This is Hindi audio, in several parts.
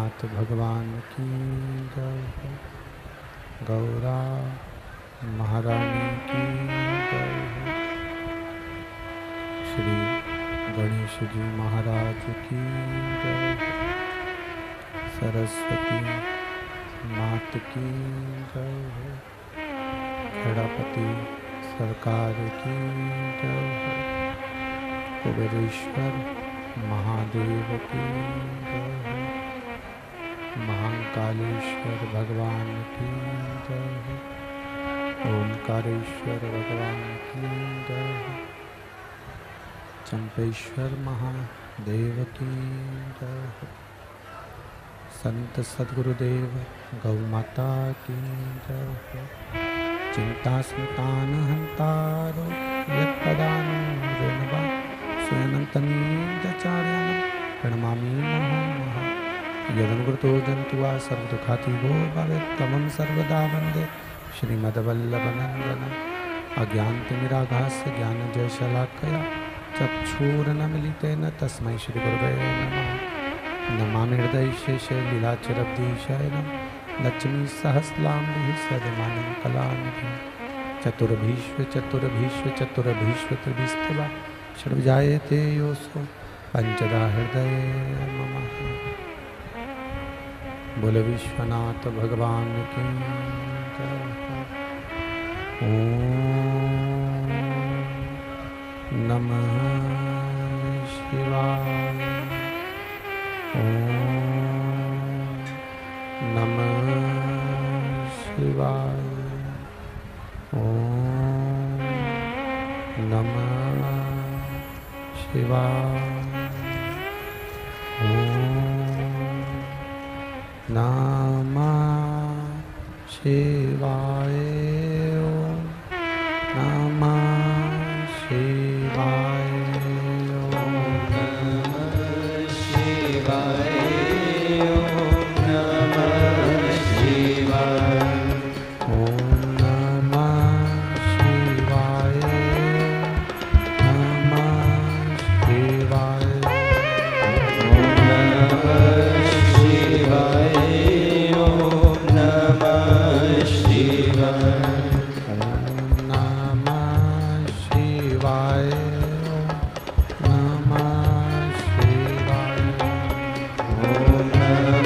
विश्वनाथ भगवान की जय। गौरा महारानी की जय। श्री गणेश जी महाराज की जय। सरस्वती मात की जय। खेड़ापति सरकार की जय। कुबेरेश्वर महादेव की जय। महाकालेश्वर भगवान की जय। ओंकारेश्वर भगवान की जय। चंपेश्वर महादेव की जय। संत सद्गुरुदेव गौ माता की जय। चिंता स्मृतान हंतारो यत्पदानुरेणवा स्वयंतनीचार्यानं प्रणमामि मुहुर्मुहुः। यदनुकृतो जन्तुवा सर्वदुःखातिगो भवेत् तमं सर्वदा वन्दे श्रीमद्वल्लभनन्दनम्। अज्ञानतिमिराभास्य ज्ञानजयशलाकया चक्षुरुन्मीलितेन तस्मै श्रीगुरवे नमः। नमामि हृदये लीलाचरब्धिशयनं लक्ष्मीसहस्राम्बिः सदमानं कलानिधिं। चतुर्भीष्व त्रिभिस्तवा षड्भुजायते योऽसौ पञ्चधा हृदये मम। बोल विश्वनाथ भगवान की जय। ओम नमः शिवाय। ओम नमः शिवाय। ओम नमः शिवाय। ओम नमः शिवाय। ओम नमः शिवाय। ओम नमः शिवाय। ओम नमः शिवाय। ओम नमः शिवाय। नमः शिवाय। ओम नमः शिवाय। ओम नमः शिवाय। ओम नमः शिवाय। नमः शिवाय। ओम नमः शिवाय। ओम नमः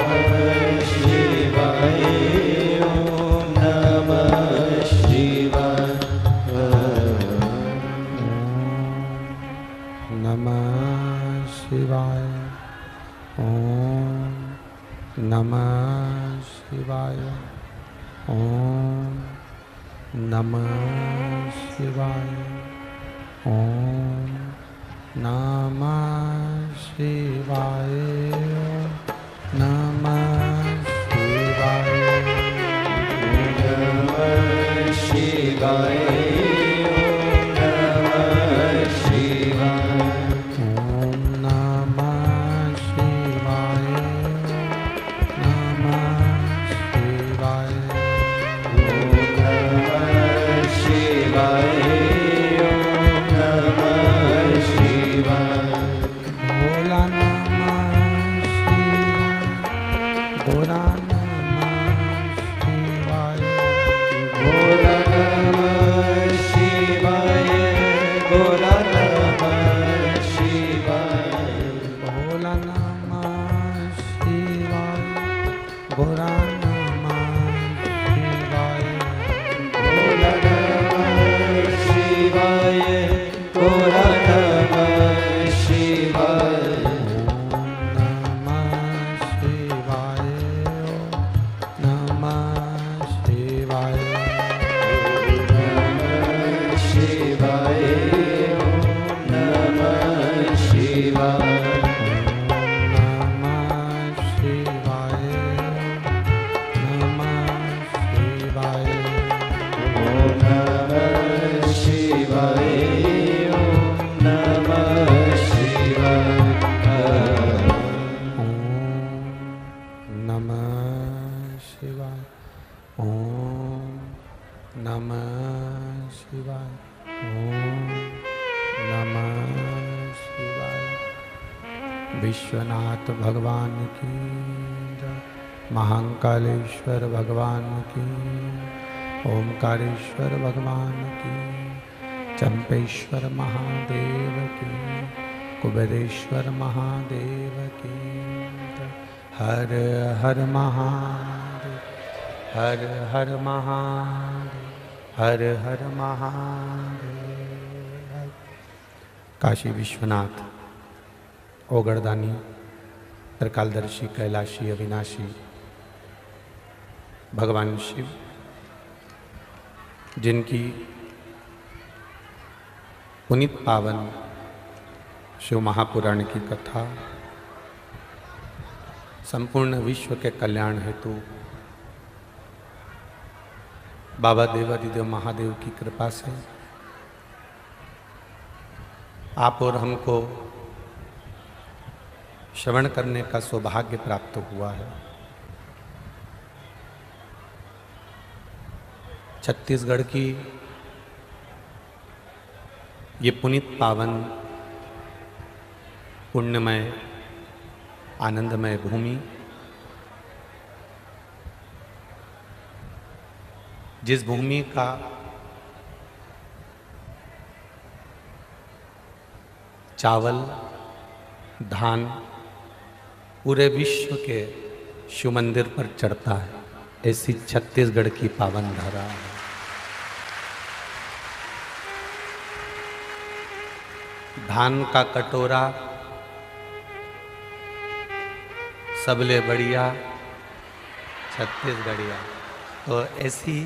शिवाय। ओम नमः शिवाय। ओम नमः शिवाय। ओम नमः शिवाय। ओम नमः शिवाय। नमः शिवाय। नमः शिवाय। नमः शिवाय। ओम नमः शिवाय। नमः शिवाय। ओम नमः शिवाय। ओम नमः शिवाय। भोला नमः शिवाय। गोरा नमः शिवाय। भोला नमः शिवाय। गोरा नमः शिवाय। भोला नमः शिवाय। गोरा नमः शिवाय। भोला नमः शिवाय। गोरा नमः शिवाय। ओम नमः शिवाय। नमः शिवाय। नमः शिवाय। नमः शिवाय। नमः शिवाय। नमः शिवाय। ओम नमः शिवाय। ओम नमः शिवाय। ओम नमः शिवाय। ओम नमः शिवाय। ओम नमः शिवाय। विश्वनाथ भगवान की जय। महाकालेश्वर भगवान की, ओमकारेश्वर भगवान की, चंपेश्वर महादेव की, कुबेरेश्वर महादेव की जय। हर हर महादेव, हर हर महादेव, हर हर महादेव। काशी विश्वनाथ, ओगरदानी, त्रिकालदर्शी, कैलाशी, अविनाशी भगवान शिव, जिनकी पुनीत पावन शिव महापुराण की कथा संपूर्ण विश्व के कल्याण हेतु बाबा देवादिदेव महादेव की कृपा से आप और हमको श्रवण करने का सौभाग्य प्राप्त हुआ है। छत्तीसगढ़ की ये पुनीत पावन पुण्यमय आनंदमय भूमि, जिस भूमि का चावल धान पूरे विश्व के शिव मंदिर पर चढ़ता है, ऐसी छत्तीसगढ़ की पावन धरा है। धान का कटोरा सबले बढ़िया छत्तीसगढ़िया। तो ऐसी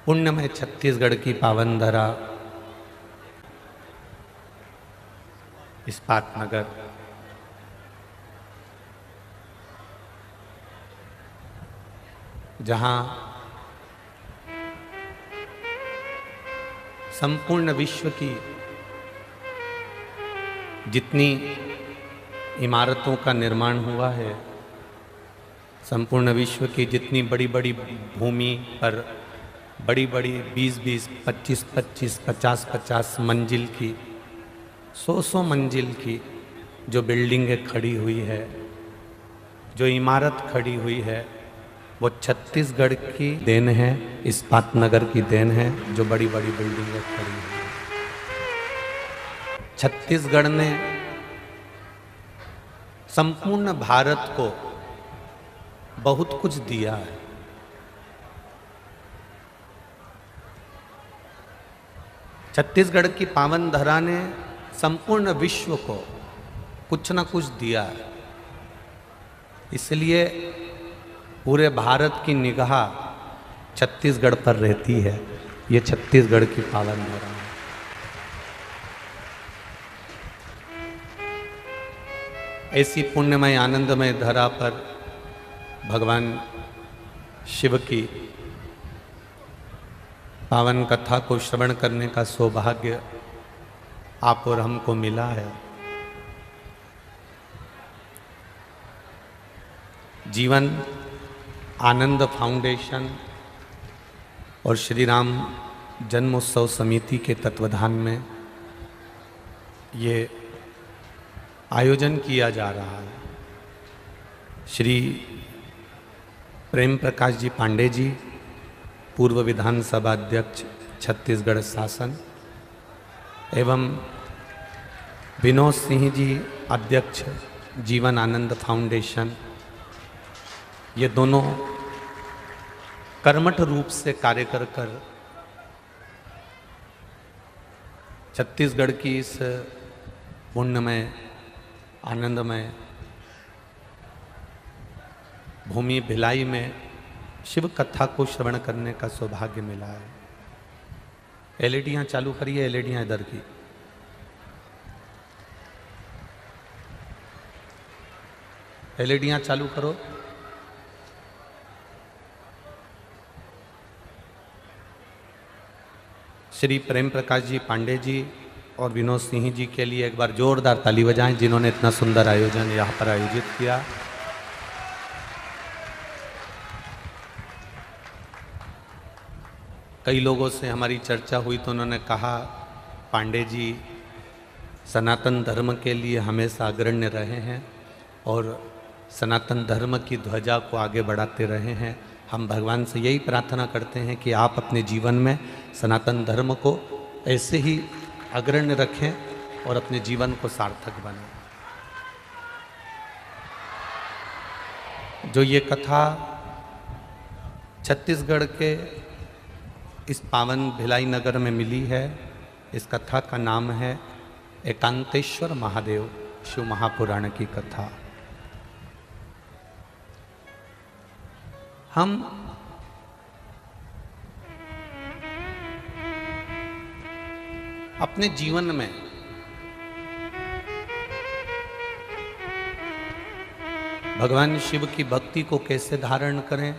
पुण्यमय छत्तीसगढ़ की पावन धरा इस्पात नगर, जहाँ संपूर्ण विश्व की जितनी इमारतों का निर्माण हुआ है, संपूर्ण विश्व की जितनी बड़ी बड़ी भूमि पर बड़ी बड़ी 20-20, 25-25, 50-50 मंजिल की, 100-100 मंजिल की जो बिल्डिंगें खड़ी हुई है, जो इमारत खड़ी हुई है, वो छत्तीसगढ़ की देन है, इस्पात नगर की देन है, जो बड़ी बड़ी बिल्डिंगें खड़ी हुई है। छत्तीसगढ़ ने संपूर्ण भारत को बहुत कुछ दिया है। छत्तीसगढ़ की पावन धरा ने संपूर्ण विश्व को कुछ न कुछ दिया है। इसलिए पूरे भारत की निगाह छत्तीसगढ़ पर रहती है। ये छत्तीसगढ़ की पावन धरा है। ऐसी पुण्यमय आनंदमय धरा पर भगवान शिव की पावन कथा को श्रवण करने का सौभाग्य आप और हमको मिला है। जीवन आनंद फाउंडेशन और श्री राम जन्मोत्सव समिति के तत्वाधान में ये आयोजन किया जा रहा है। श्री प्रेम प्रकाश जी पांडे जी, पूर्व विधानसभा अध्यक्ष छत्तीसगढ़ शासन, एवं विनोद सिंह जी, अध्यक्ष जीवन आनंद फाउंडेशन, ये दोनों कर्मठ रूप से कार्य कर छत्तीसगढ़ की इस पुण्यमय आनंदमय भूमि भिलाई में शिव कथा को श्रवण करने का सौभाग्य मिला है। एलईडियाँ चालू करिए, एलईडियाँ इधर की। एलईडियाँ चालू करो। श्री प्रेम प्रकाश जी पांडे जी और विनोद सिंह जी के लिए एक बार जोरदार ताली बजाएं, जिन्होंने इतना सुंदर आयोजन यहाँ पर आयोजित किया। कई लोगों से हमारी चर्चा हुई तो उन्होंने कहा पांडे जी सनातन धर्म के लिए हमेशा अग्रण्य रहे हैं और सनातन धर्म की ध्वजा को आगे बढ़ाते रहे हैं। हम भगवान से यही प्रार्थना करते हैं कि आप अपने जीवन में सनातन धर्म को ऐसे ही अग्रण्य रखें और अपने जीवन को सार्थक बनाएं। जो ये कथा छत्तीसगढ़ के इस पावन भिलाई नगर में मिली है, इस कथा का नाम है एकांतेश्वर महादेव शिव महापुराण की कथा। हम अपने जीवन में भगवान शिव की भक्ति को कैसे धारण करें,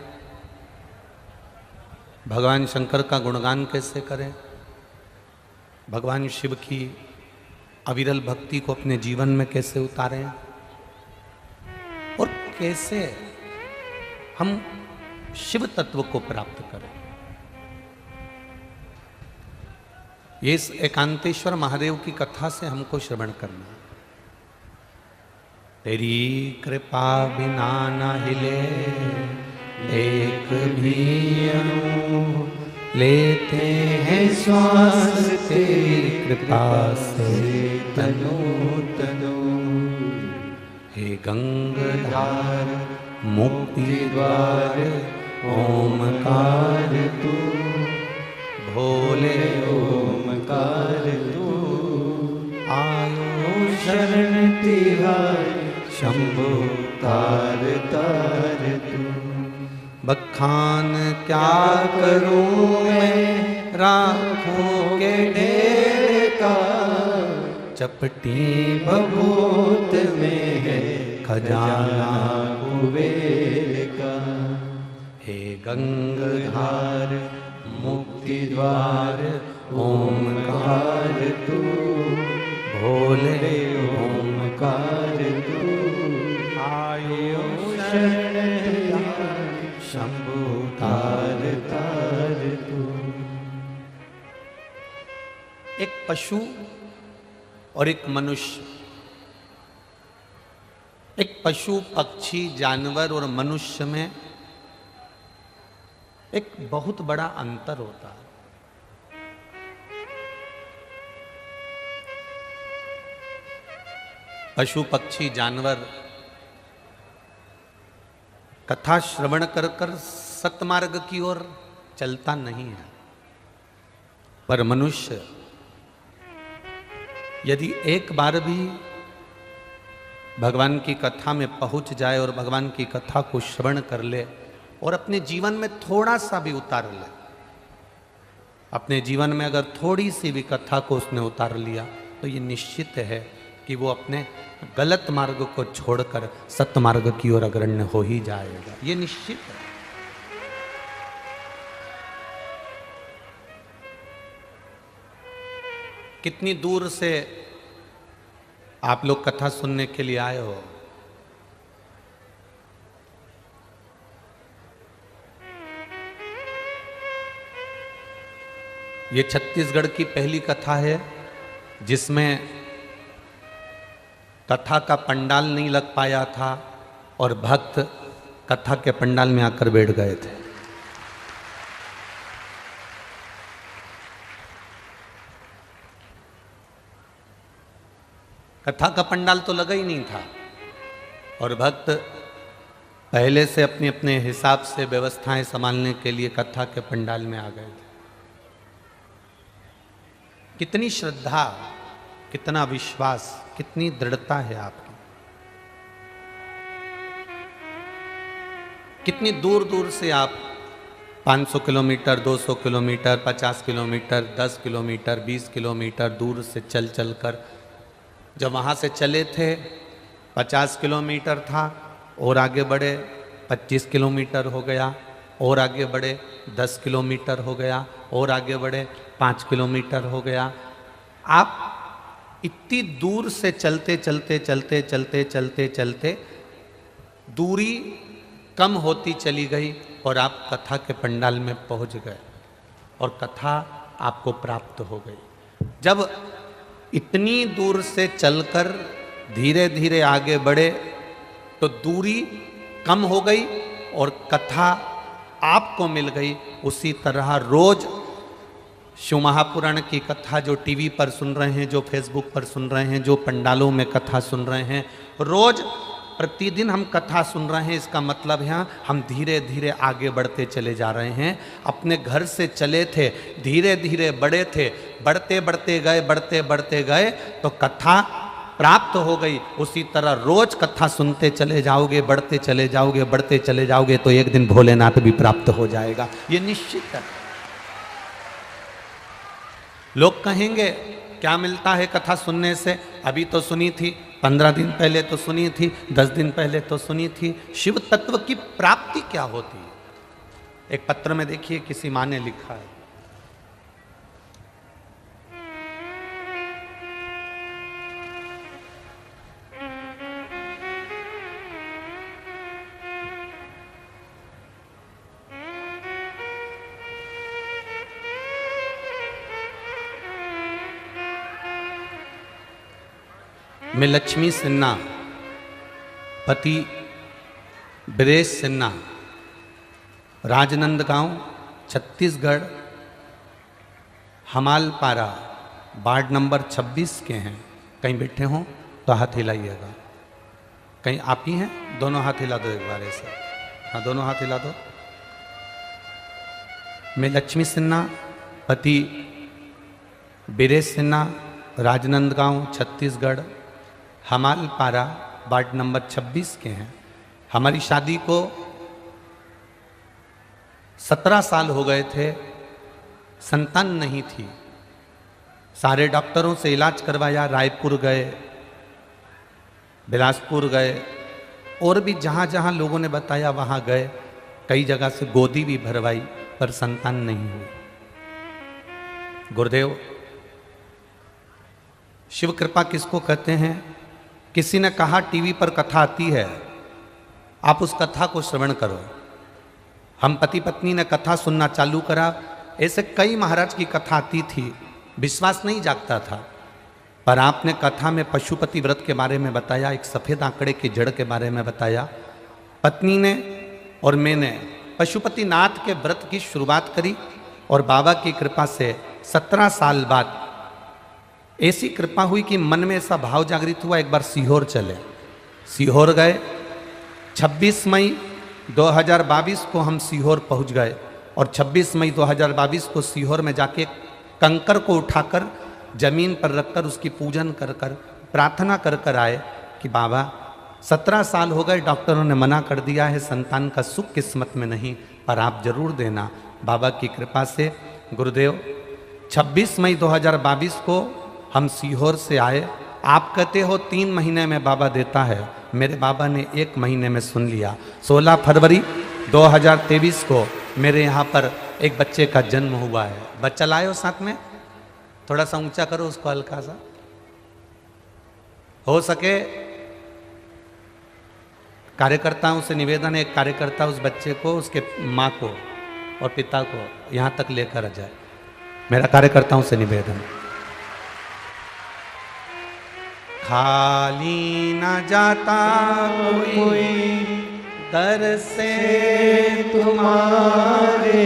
भगवान शंकर का गुणगान कैसे करें, भगवान शिव की अविरल भक्ति को अपने जीवन में कैसे उतारें और कैसे हम शिव तत्व को प्राप्त करें। ये इस एकांतेश्वर महादेव की कथा से हमको श्रवण करना है। तेरी कृपा बिना न हिले एक भी अणु, लेते हैं श्वास तेरी कृपा से तनु तनु। हे गंगाधार मुक्ति द्वार ओमकार तू, भोले ओमकार तू। आयो शरण तिहार शंभो तार तार तू। बखान क्या करूं मैं राखों के ढेर का, चपटी भभूत में है खजाना कुबेर का। हे गंगाधार मुक्ति द्वार ओमकार तू, भोले ओमकार तू। आयो शरण शंभु तार तार तू। एक पशु और एक मनुष्य, एक पशु पक्षी जानवर और मनुष्य में एक बहुत बड़ा अंतर होता है। पशु पक्षी जानवर कथा श्रवण कर कर सतमार्ग की ओर चलता नहीं है, पर मनुष्य यदि एक बार भी भगवान की कथा में पहुंच जाए और भगवान की कथा को श्रवण कर ले और अपने जीवन में थोड़ा सा भी उतार ले, अपने जीवन में अगर थोड़ी सी भी कथा को उसने उतार लिया तो ये निश्चित है कि वो अपने गलत मार्ग को छोड़कर सत्य मार्ग की ओर अग्रण्य हो ही जाएगा। ये निश्चित है। कितनी दूर से आप लोग कथा सुनने के लिए आए हो? ये छत्तीसगढ़ की पहली कथा है जिसमें कथा का पंडाल नहीं लग पाया था और भक्त कथा के पंडाल में आकर बैठ गए थे। कथा का पंडाल तो लगा ही नहीं था और भक्त पहले से अपने अपने हिसाब से व्यवस्थाएं संभालने के लिए कथा के पंडाल में आ गए थे। कितनी श्रद्धा, कितना विश्वास, कितनी दृढ़ता है आपकी। कितनी दूर दूर से आप 500 kilometre, 200 kilometre, 50 kilometre, 10 kilometre, 20 kilometre दूर से चल चल कर, जब वहाँ से चले थे 50 किलोमीटर था और आगे बढ़े 25 किलोमीटर हो गया और आगे बढ़े 10 किलोमीटर हो गया और आगे बढ़े 5 किलोमीटर हो गया। आप इतनी दूर से चलते चलते चलते चलते चलते चलते दूरी कम होती चली गई और आप कथा के पंडाल में पहुंच गए और कथा आपको प्राप्त हो गई। जब इतनी दूर से चलकर धीरे धीरे आगे बढ़े तो दूरी कम हो गई और कथा आपको मिल गई। उसी तरह रोज शिव महापुराण की कथा जो टीवी पर सुन रहे हैं, जो फेसबुक पर सुन रहे हैं, जो पंडालों में कथा सुन रहे हैं, रोज प्रतिदिन हम कथा सुन रहे हैं, इसका मतलब है हम धीरे धीरे आगे बढ़ते चले जा रहे हैं। अपने घर से चले थे, धीरे धीरे बड़े थे, बढ़ते बढ़ते गए, बढ़ते बढ़ते गए तो कथा प्राप्त हो गई। उसी तरह रोज कथा सुनते चले जाओगे, बढ़ते चले जाओगे, बढ़ते चले जाओगे तो एक दिन भोलेनाथ भी प्राप्त हो जाएगा, ये निश्चित है। लोग कहेंगे क्या मिलता है कथा सुनने से? अभी तो सुनी थी, 15 दिन पहले तो सुनी थी, 10 दिन पहले तो सुनी थी। शिव तत्व की प्राप्ति क्या होती है? एक पत्र में देखिए किसी माँ ने लिखा है, मैं लक्ष्मी सिन्हा, पति ब्रेश सिन्हा, राजनंदगांव छत्तीसगढ़, हमालपारा वार्ड नंबर 26 के हैं। कहीं बैठे हों तो हाथ हिलाइएगा। कहीं आप ही हैं? दोनों हाथ हिला दो एक बार ऐसे। हाँ, दोनों हाथ हिला दो। मैं लक्ष्मी सिन्हा, पति ब्रेश सिन्हा, राजनंदगांव छत्तीसगढ़, हमालपारा वार्ड नंबर 26 के हैं। हमारी शादी को 17 साल हो गए थे, संतान नहीं थी। सारे डॉक्टरों से इलाज करवाया, रायपुर गए, बिलासपुर गए, और भी जहाँ जहाँ लोगों ने बताया वहाँ गए। कई जगह से गोदी भी भरवाई पर संतान नहीं हुई। गुरुदेव, शिव कृपा किसको कहते हैं? किसी ने कहा टीवी पर कथा आती है, आप उस कथा को श्रवण करो। हम पति पत्नी ने कथा सुनना चालू करा। ऐसे कई महाराज की कथा आती थी, विश्वास नहीं जागता था। पर आपने कथा में पशुपति व्रत के बारे में बताया, एक सफ़ेद आंकड़े की जड़ के बारे में बताया। पत्नी ने और मैंने पशुपति नाथ के व्रत की शुरुआत करी और बाबा की कृपा से 17 साल बाद ऐसी कृपा हुई कि मन में ऐसा भाव जागृत हुआ, एक बार सीहोर चले। सीहोर गए। 26 मई 2022 को हम सीहोर पहुंच गए और 26 मई 2022 को सीहोर में जाके कंकर को उठाकर जमीन पर रखकर उसकी पूजन कर कर प्रार्थना कर कर आए कि बाबा 17 साल हो गए, डॉक्टरों ने मना कर दिया है, संतान का सुख किस्मत में नहीं, पर आप जरूर देना। बाबा की कृपा से गुरुदेव 26 मई 2022 को हम सीहोर से आए। आप कहते हो 3 महीने में बाबा देता है, मेरे बाबा ने 1 महीने में सुन लिया। 16 फरवरी 2023 को मेरे यहाँ पर एक बच्चे का जन्म हुआ है। बच्चा लाए हो साथ में? थोड़ा सा ऊंचा करो उसको, हल्का सा हो सके। कार्यकर्ताओं से निवेदन है, एक कार्यकर्ता उस बच्चे को, उसके माँ को और पिता को यहाँ तक लेकर आ जाए। मेरा कार्यकर्ताओं से निवेदन। खाली न जाता कोई दर से तुम्हारे,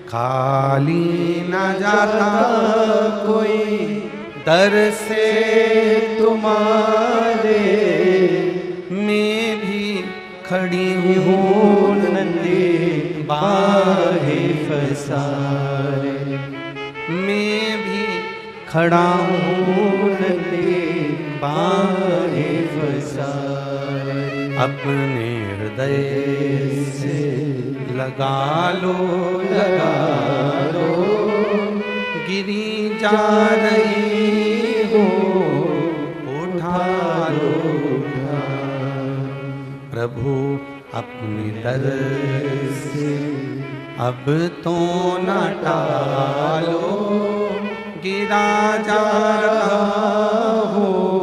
खाली न जाता कोई दर से तुम्हारे, मैं भी खड़ी हूँ नंदी बाहे फसारे, मैं भी खड़ा हूँ नंदी बाहे फसारे। अपने हृदय से लगा लो गिरी जा रही हो, उठा लो प्रभु अपनी दर से, अब तो न टालो गिरा जा रहा हो।